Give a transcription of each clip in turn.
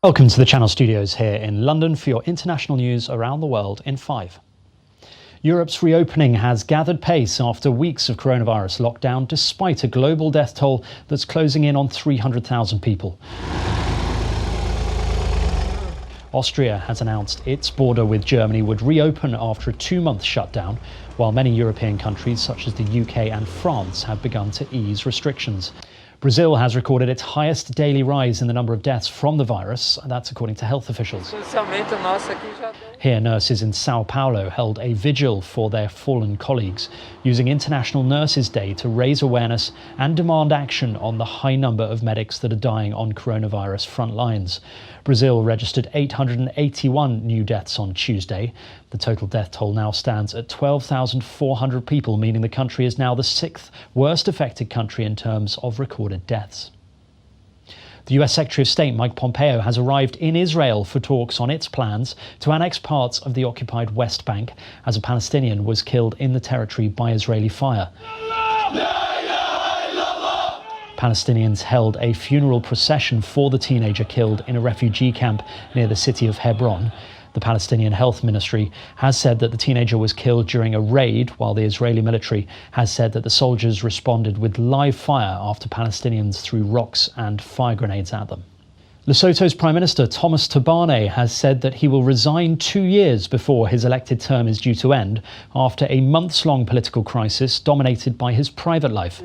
Welcome to the Channel Studios here in London for your international news around the world in 5. Europe's reopening has gathered pace after weeks of coronavirus lockdown, despite a global death toll that's closing in on 300,000 people. Austria has announced its border with Germany would reopen after a 2-month shutdown, while many European countries such as the UK and France have begun to ease restrictions. Brazil has recorded its highest daily rise in the number of deaths from the virus, and that's according to health officials. Here, nurses in Sao Paulo held a vigil for their fallen colleagues, using International Nurses' Day to raise awareness and demand action on the high number of medics that are dying on coronavirus front lines. Brazil registered 881 new deaths on Tuesday. The total death toll now stands at 12,400 people, meaning the country is now the 6th worst affected country in terms of recorded deaths. The US Secretary of State Mike Pompeo has arrived in Israel for talks on its plans to annex parts of the occupied West Bank as a Palestinian was killed in the territory by Israeli fire. Palestinians held a funeral procession for the teenager killed in a refugee camp near the city of Hebron. The Palestinian Health Ministry has said that the teenager was killed during a raid, while the Israeli military has said that the soldiers responded with live fire after Palestinians threw rocks and fire grenades at them. Lesotho's Prime Minister Thomas Tabane has said that he will resign 2 years before his elected term is due to end after a months-long political crisis dominated by his private life.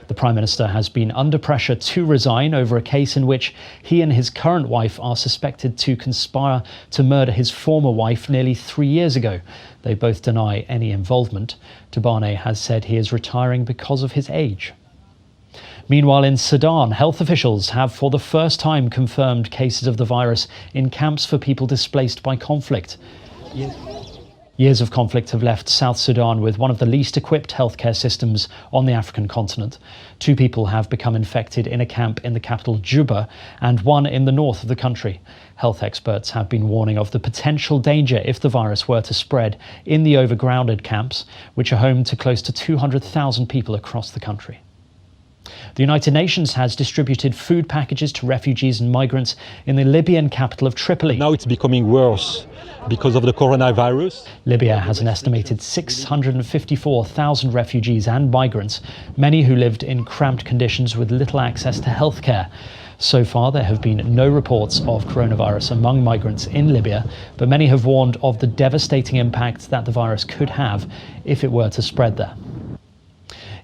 The Prime Minister has been under pressure to resign over a case in which he and his current wife are suspected to conspire to murder his former wife nearly 3 years ago. They both deny any involvement. Tabane has said he is retiring because of his age. Meanwhile, in Sudan, health officials have for the first time confirmed cases of the virus in camps for people displaced by conflict. Years of conflict have left South Sudan with one of the least equipped healthcare systems on the African continent. 2 people have become infected in a camp in the capital Juba and 1 in the north of the country. Health experts have been warning of the potential danger if the virus were to spread in the overcrowded camps, which are home to close to 200,000 people across the country. The United Nations has distributed food packages to refugees and migrants in the Libyan capital of Tripoli. Now it's becoming worse because of the coronavirus. Libya has an estimated 654,000 refugees and migrants, many who lived in cramped conditions with little access to healthcare. So far, there have been no reports of coronavirus among migrants in Libya, but many have warned of the devastating impact that the virus could have if it were to spread there.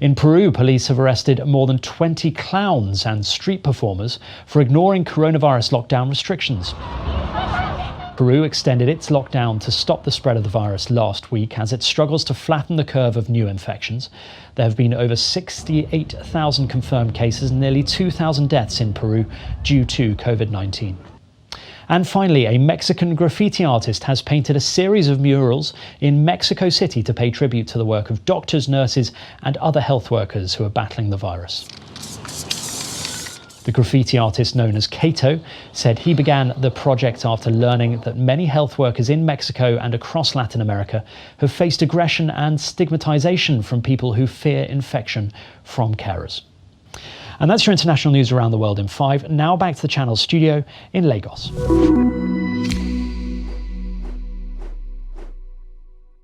In Peru, police have arrested more than 20 clowns and street performers for ignoring coronavirus lockdown restrictions. Peru extended its lockdown to stop the spread of the virus last week as it struggles to flatten the curve of new infections. There have been over 68,000 confirmed cases and nearly 2,000 deaths in Peru due to COVID-19. And finally, a Mexican graffiti artist has painted a series of murals in Mexico City to pay tribute to the work of doctors, nurses, and other health workers who are battling the virus. The graffiti artist known as Cato said he began the project after learning that many health workers in Mexico and across Latin America have faced aggression and stigmatization from people who fear infection from carers. And that's your international news around the world in 5. Now back to the Channel studio in Lagos.